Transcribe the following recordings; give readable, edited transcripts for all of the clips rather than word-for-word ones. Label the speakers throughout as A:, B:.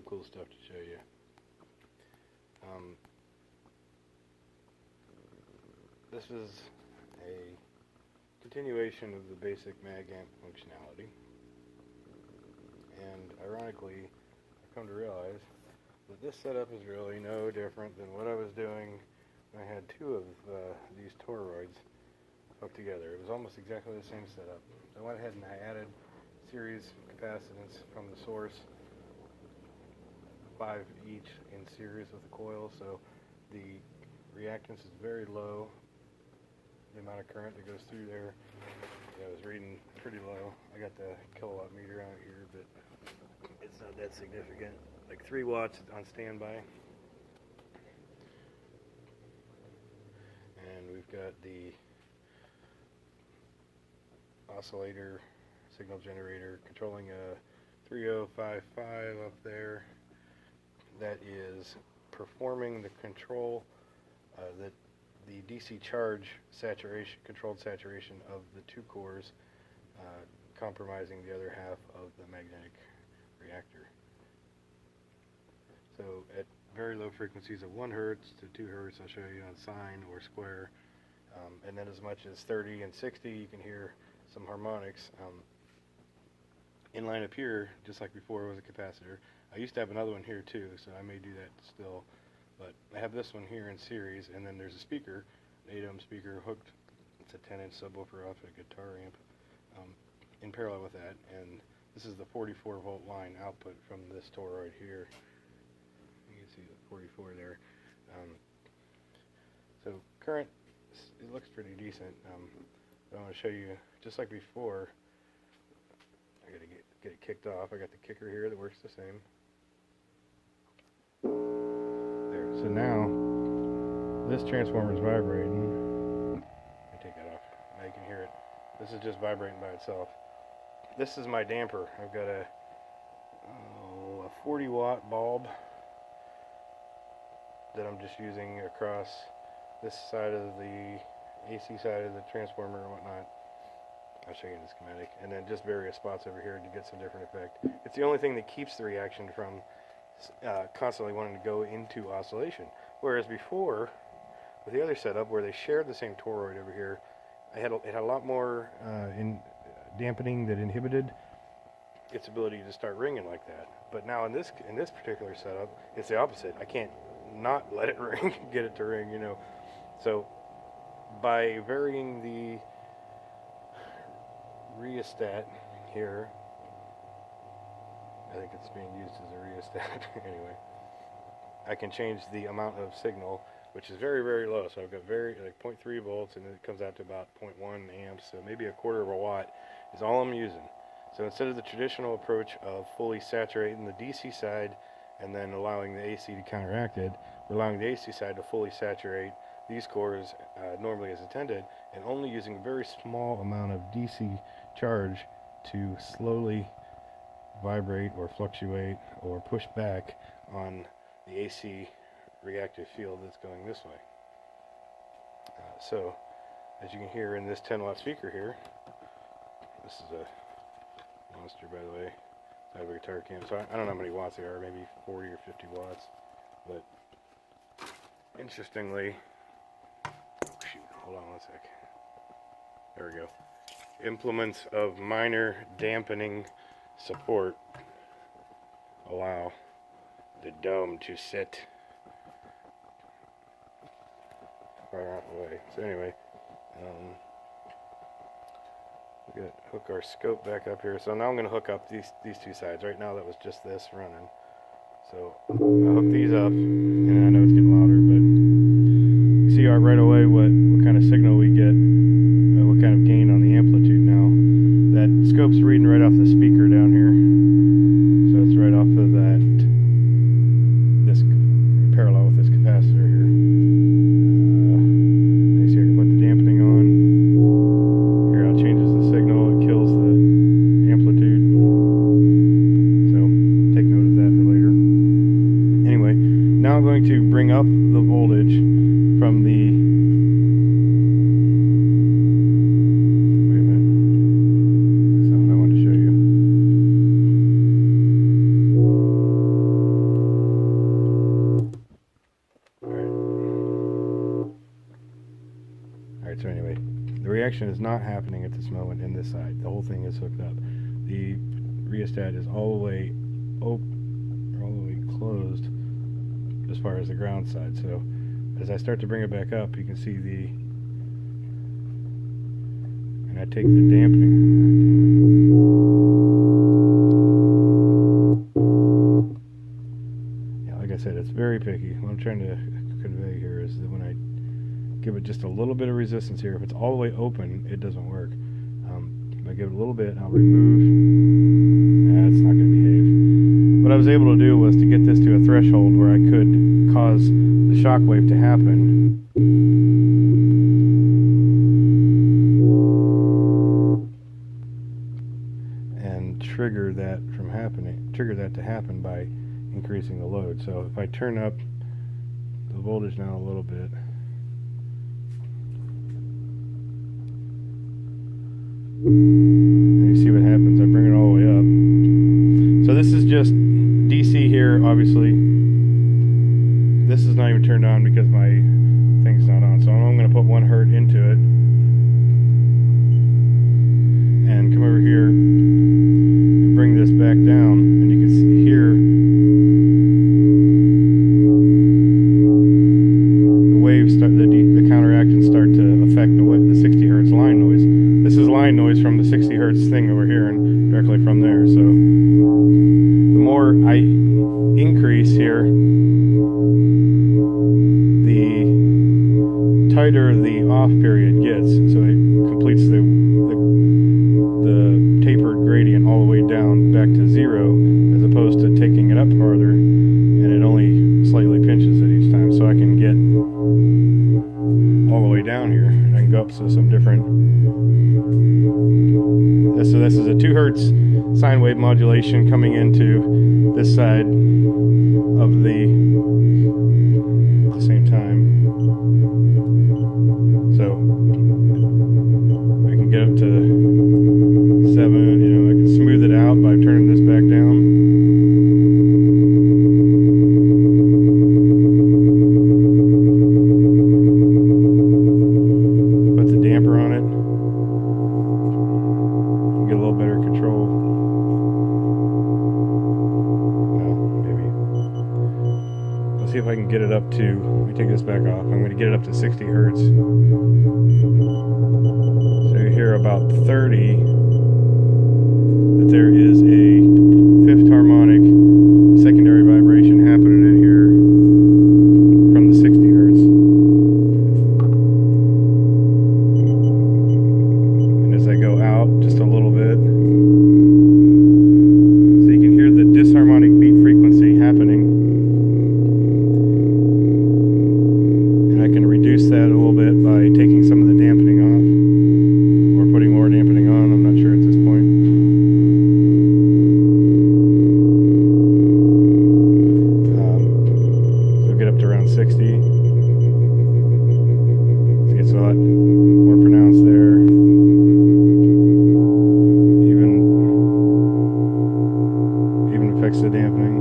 A: cool stuff to show you. This is a continuation of the basic MagAmp functionality, and ironically I've come to realize that this setup is really no different than what I was doing when I had two of these toroids hooked together. It was almost exactly the same setup. So I went ahead and I added series capacitance from the source, 5 each in series with the coil, so the reactance is very low. The amount of current that goes through there, I was reading pretty low. I got the kilowatt meter out here, but it's not that significant. Like 3 watts on standby. And we've got the oscillator signal generator controlling a 3055 up there that is performing the control that the DC charge saturation, controlled saturation of the 2 cores, compromising the other half of the magnetic reactor. So at very low frequencies of 1 hertz to 2 hertz, I'll show you on sine or square, and then as much as 30 and 60, you can hear some harmonics. Inline up here, just like before, was a capacitor. I used to have another one here too, so I may do that still. But I have this one here in series, and then there's a speaker, an 8-ohm speaker hooked. It's a 10-inch subwoofer off a guitar amp in parallel with that. And this is the 44-volt line output from this toroid here. You can see the 44 there. So current, it looks pretty decent. But I want to show you, just like before, I got to get it kicked off. I got the kicker here that works the same. There. So now this transformer is vibrating. Let me take that off. Now you can hear it. This is just vibrating by itself. This is my damper. I've got a 40-watt bulb that I'm just using across this side of the AC side of the transformer and whatnot. I'll show you in the schematic. And then just various spots over here to get some different effect. It's the only thing that keeps the reaction from constantly wanting to go into oscillation. Whereas before, with the other setup where they shared the same toroid over here, it had a lot more in dampening that inhibited its ability to start ringing like that. But now in this particular setup, it's the opposite. I can't not let it ring, get it to ring, you know. So by varying the rheostat here, I think it's being used as a rheostat anyway, I can change the amount of signal, which is very, very low. So I've got like 0.3 volts, and it comes out to about 0.1 amps, so maybe a quarter of a watt is all I'm using. So instead of the traditional approach of fully saturating the DC side and then allowing the AC to counteract it, we're allowing the AC side to fully saturate these cores normally as intended, and only using a very small amount of DC charge to slowly vibrate or fluctuate or push back on the AC reactive field that's going this way. So as you can hear in this 10-watt speaker here, this is a monster, by the way, side of a guitar cam, so I don't know how many watts they are, maybe 40 or 50 watts, but interestingly, hold on one sec. There we go. Implements of minor dampening support allow the dome to sit right out of the way. So anyway, we got to hook our scope back up here. So now I'm going to hook up these 2 sides. Right now that was just this running. So I'll hook these up, and I know it's getting louder, but you see right away what kind of signal we get, what kind of gain on the amplitude now. That scope's reading right off the speaker down here, so it's right off of this parallel with this capacitor here. You see I can put the dampening on. Here how it changes the signal, it kills the amplitude. So take note of that for later. Anyway, now I'm going to bring up the voltage from the, wait a minute, that's not what I wanted to show you. connection is not happening at this moment in this side. The whole thing is hooked up. The rheostat is all the way open, or all the way closed as far as the ground side. So as I start to bring it back up, you can see the, and I take the dampening. Yeah, like I said, it's very picky. What I'm trying to convey here is that when I give it just a little bit of resistance here, if it's all the way open, it doesn't work. If I give it a little bit, I'll remove. It's not going to behave. What I was able to do was to get this to a threshold where I could cause the shock wave to happen. And trigger that to happen by increasing the load. So if I turn up the voltage now a little bit, and you see what happens. I bring it all the way up. So this is just DC here, obviously. This is not even turned on because my thing's not on. So I'm going to put 1 hertz into it. And come over here and bring this back down. And you can see here the waves start, the counteractants start to affect the 60 hertz line noise. This is line noise from the 60 hertz thing that we're hearing directly from there. So the more I increase here, the tighter the off period gets. So it completes the tapered gradient all the way down back to 0, as opposed to taking it up farther, and it only slightly pinches it each time. So I can get all the way down here, and I can go up to some different. So this is a 2 hertz sine wave modulation coming into this side of the at the same time. So I can get up to 7, you know, I can smooth it out by turning this back down. Put the damper on it. Get a little better control. Well, maybe. Let's see if I can get it up to, let me take this back off. I'm going to get it up to 60 hertz. So you hear about 30 that there is a 5th harmonic secondary vibration happening in here from the 60 hertz. And as I go out just a little bit, so you can hear the disharmonic beat frequency happening. And I can reduce that a little bit by taking some of the dampening off, or putting more dampening on. I'm not sure at this point. So get up to around 60. So it gets a lot more pronounced there. Even affects the dampening.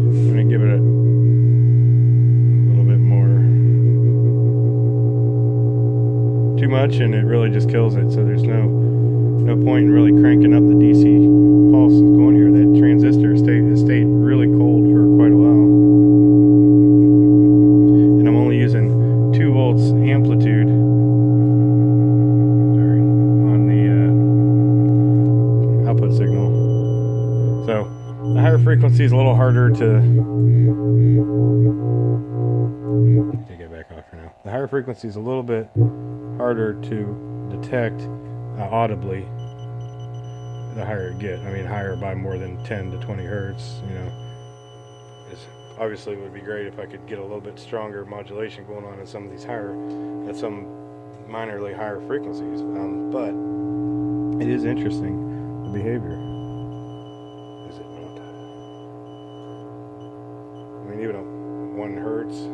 A: I'm going to give it a little bit more. Too much, and it really just kills it. So there's no point in really cranking up the DC pulse going here. That transistor stayed really cold for quite a while. And I'm only using 2 volts amplitude on the output signal. So the higher frequency is a little harder to take it back off for now. The higher frequency is a little bit harder to detect audibly the higher you get. I mean, higher by more than 10 to 20 hertz, you know. Obviously, it would be great if I could get a little bit stronger modulation going on in some of these higher, at some minorly higher frequencies. But it is interesting, the behavior. Is it not? I mean, even a 1 hertz.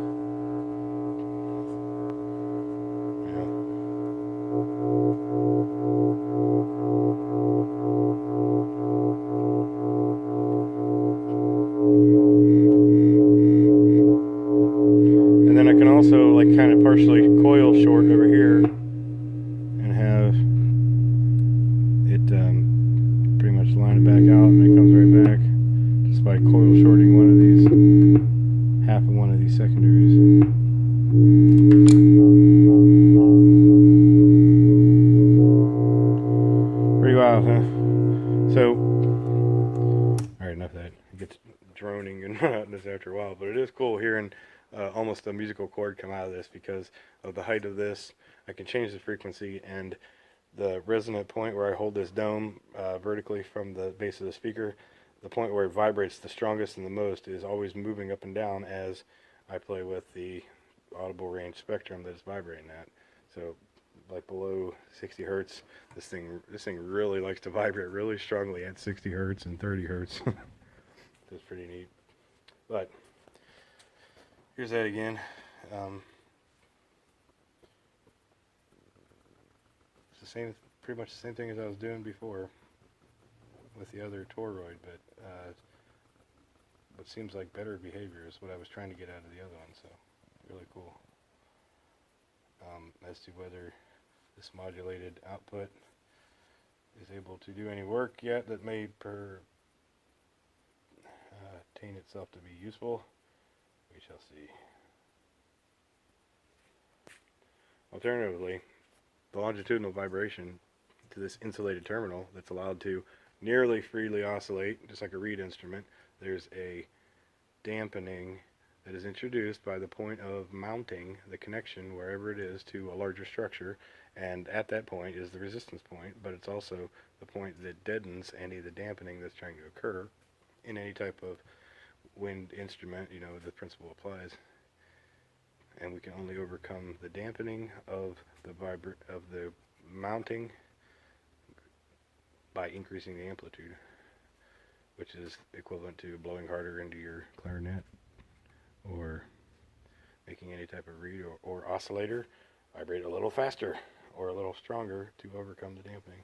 A: And then I can also like kind of partially coil short over here line it back out and it comes right back, just by coil shorting one of these, half of one of these secondaries. Pretty wild, huh? So, alright, enough of that. It gets droning and monotonous after a while, but it is cool hearing almost a musical chord come out of this because of the height of this. I can change the frequency, and the resonant point where I hold this dome vertically from the base of the speaker, the point where it vibrates the strongest and the most is always moving up and down as I play with the audible range spectrum that it's vibrating at. So like below 60 hertz, this thing really likes to vibrate really strongly at 60 hertz and 30 hertz. That's pretty neat. But here's that again. It's the same, pretty much the same thing as I was doing before with the other toroid, but what seems like better behavior is what I was trying to get out of the other one. So really cool. As to whether this modulated output is able to do any work yet that may attain itself to be useful, we shall see. Alternatively, the longitudinal vibration to this insulated terminal that's allowed to nearly freely oscillate, just like a reed instrument, there's a dampening that is introduced by the point of mounting the connection wherever it is to a larger structure, and at that point is the resistance point, but it's also the point that deadens any of the dampening that's trying to occur in any type of wind instrument. You know, the principle applies, and we can only overcome the dampening of the mounting by increasing the amplitude, which is equivalent to blowing harder into your clarinet or making any type of reed or oscillator vibrate a little faster or a little stronger to overcome the dampening.